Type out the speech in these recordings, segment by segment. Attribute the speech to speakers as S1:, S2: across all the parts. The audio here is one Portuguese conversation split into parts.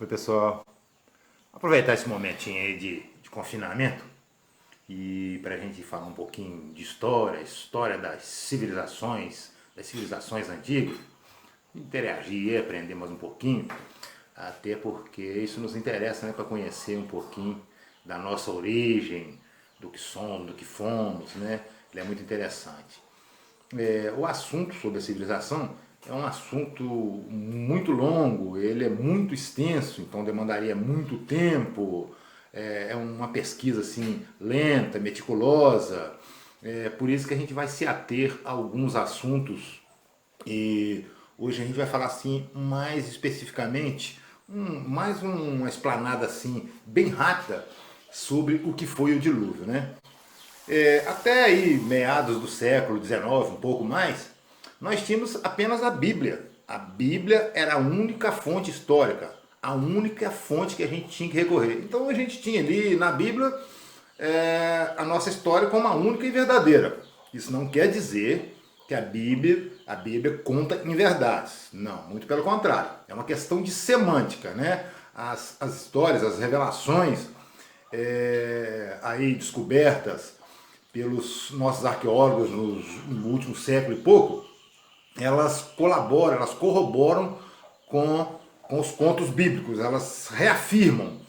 S1: Oi, pessoal. Aproveitar esse momentinho aí de confinamento e para a gente falar um pouquinho de história das civilizações antigas, interagir, aprender mais um pouquinho, até porque isso nos interessa, né, para conhecer um pouquinho da nossa origem, do que somos, do que fomos, né? Ele é muito interessante. O assunto sobre a civilização é um assunto muito longo, ele é muito extenso, então demandaria muito tempo, é uma pesquisa assim lenta, meticulosa, por isso que a gente vai se ater a alguns assuntos e hoje a gente vai falar assim mais especificamente, uma explanada assim bem rápida sobre o que foi o dilúvio, né? Até aí, meados do século XIX, um pouco mais, nós tínhamos apenas a Bíblia. A Bíblia era a única fonte histórica, a única fonte que a gente tinha que recorrer. Então a gente tinha ali na Bíblia a nossa história como a única e verdadeira. Isso não quer dizer que a Bíblia conta em verdades. Não, muito pelo contrário. É uma questão de semântica, né? As histórias, as revelações aí descobertas pelos nossos arqueólogos no último século e pouco, elas colaboram, elas corroboram com os contos bíblicos, elas reafirmam.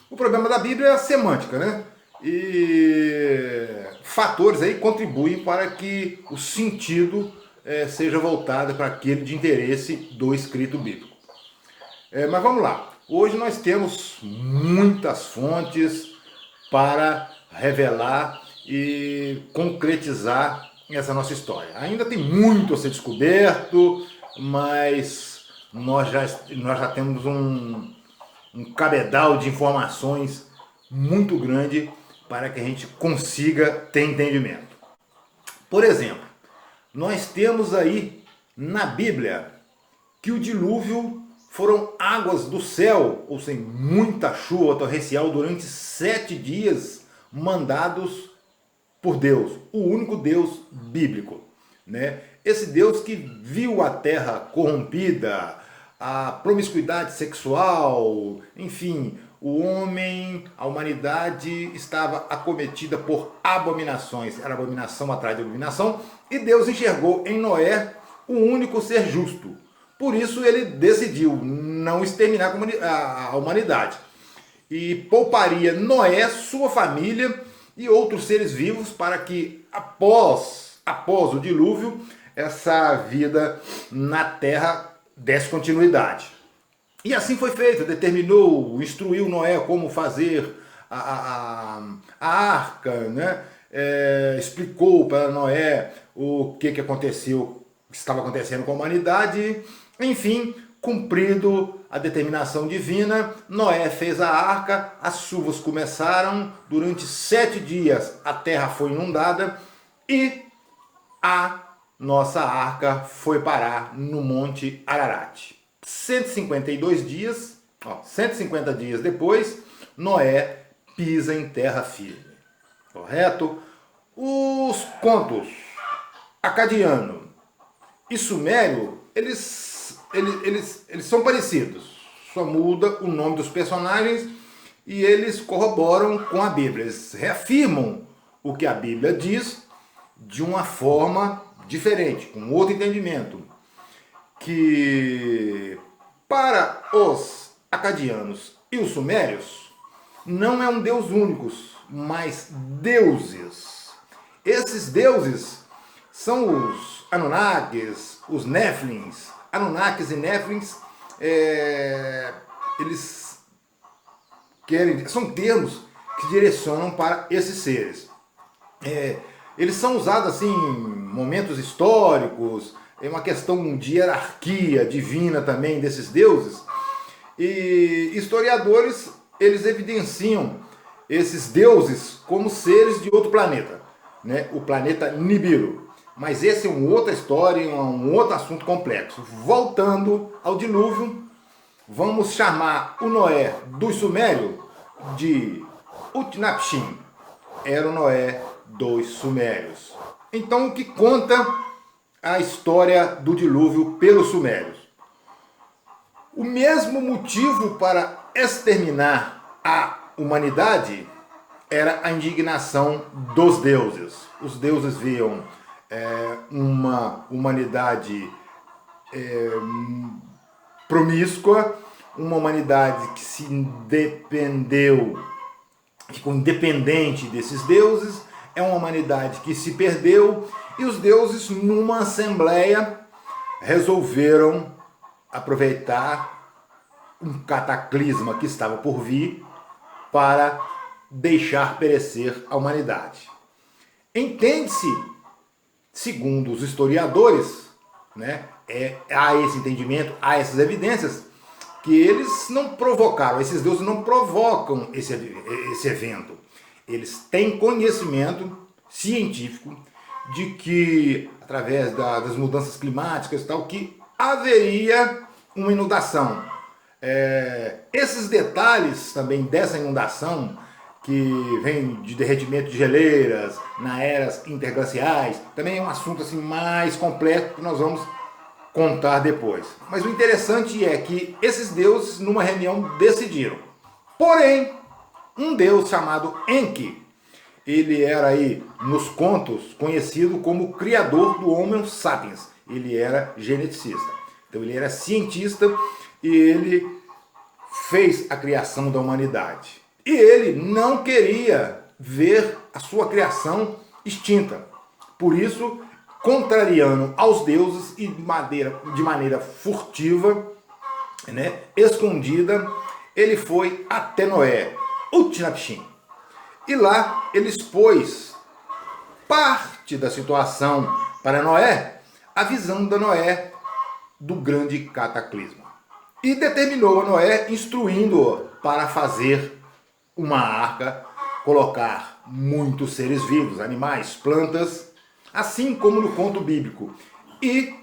S1: O problema da Bíblia é a semântica, né? E fatores aí contribuem para que o sentido seja voltado para aquele de interesse do escrito bíblico. Mas vamos lá. Hoje nós temos muitas fontes para revelar e concretizar essa nossa história. Ainda tem muito a ser descoberto, mas nós já temos um cabedal de informações muito grande para que a gente consiga ter entendimento. Por exemplo, nós temos aí na Bíblia que o dilúvio foram águas do céu, ou sem muita chuva torrencial, durante 7 dias mandados por Deus, o único Deus bíblico, né? Esse Deus que viu a terra corrompida, a promiscuidade sexual, enfim, o homem, a humanidade estava acometida por abominações, era abominação atrás de abominação, e Deus enxergou em Noé o único ser justo. Por isso ele decidiu não exterminar a humanidade e pouparia Noé, sua família e outros seres vivos para que após o dilúvio essa vida na terra desse continuidade. E assim foi feito, determinou, instruiu Noé como fazer a arca, né? Explicou para Noé o que aconteceu, que estava acontecendo com a humanidade. Enfim, cumprido a determinação divina, Noé fez a arca, as chuvas começaram, durante 7 dias a terra foi inundada e a nossa arca foi parar no Monte Ararat. 152 dias, 150 dias depois, Noé pisa em terra firme. Correto? Os contos acadiano e sumério, eles são parecidos, só muda o nome dos personagens e eles corroboram com a Bíblia. Eles reafirmam o que a Bíblia diz de uma forma diferente, com outro entendimento. Que para os acadianos e os sumérios não é um Deus único, mas deuses. Esses deuses são os Anunnakis, os Néfilins. Anunnakis e Néfilins, eles são termos que direcionam para esses seres. Eles são usados assim em momentos históricos, é uma questão de hierarquia divina também desses deuses. E historiadores, eles evidenciam esses deuses como seres de outro planeta, né? O planeta Nibiru. Mas esse é uma outra história, um outro assunto complexo. Voltando ao dilúvio, vamos chamar o Noé dos Sumérios de Utnapishtim. Era o Noé dos Sumérios. Então, o que conta a história do dilúvio pelos Sumérios? O mesmo motivo para exterminar a humanidade era a indignação dos deuses. Os deuses viam uma humanidade promíscua, uma humanidade que se independeu, que ficou independente desses deuses, é uma humanidade que se perdeu, e os deuses, numa assembleia, resolveram aproveitar um cataclisma que estava por vir para deixar perecer a humanidade. Entende-se, segundo os historiadores, né, há esse entendimento, há essas evidências, que eles não provocaram, esses deuses não provocam esse evento. Eles têm conhecimento científico de que, através das mudanças climáticas e tal, que haveria uma inundação. Esses detalhes também dessa inundação, que vem de derretimento de geleiras na eras interglaciais, também é um assunto assim mais complexo que nós vamos contar depois. Mas o interessante é que esses deuses, numa reunião, decidiram. Porém, um deus chamado Enki, ele era aí, nos contos, conhecido como o criador do Homo sapiens. Ele era geneticista. Então ele era cientista e ele fez a criação da humanidade. E ele não queria ver a sua criação extinta. Por isso, contrariando aos deuses e de maneira furtiva, né, escondida, ele foi até Noé, Utnapishtim. E lá ele expôs parte da situação para Noé, avisando a Noé do grande cataclisma. E determinou a Noé, instruindo-o para fazer uma arca, colocar muitos seres vivos, animais, plantas, assim como no conto bíblico, e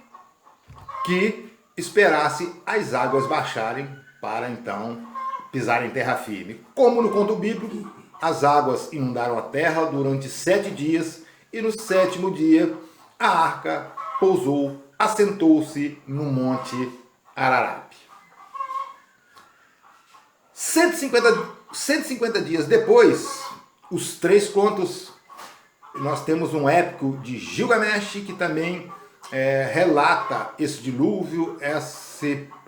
S1: que esperasse as águas baixarem para então pisar em terra firme. Como no conto bíblico, as águas inundaram a terra durante 7 dias, e no 7º dia a arca pousou, assentou-se no monte Ararat. 150 dias depois, os 3 contos, nós temos um épico de Gilgamesh que também relata esse dilúvio,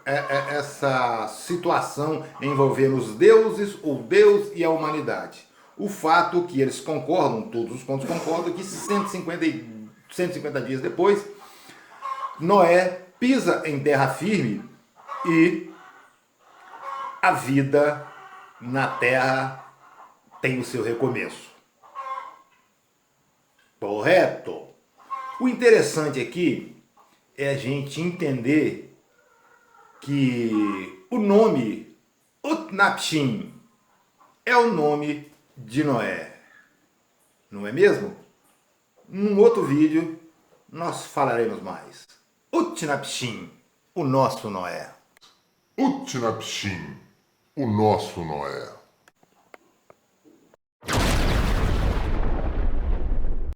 S1: essa situação envolvendo os deuses, o Deus e a humanidade. O fato que eles concordam, todos os contos concordam, que 150 dias depois, Noé pisa em terra firme e a vida na terra tem o seu recomeço. Correto? O interessante aqui é a gente entender que o nome Utnapishtim é o nome de Noé. Não é mesmo? Num outro vídeo nós falaremos mais. Utnapishtim, o nosso Noé.
S2: Utnapishtim, o nosso Noé.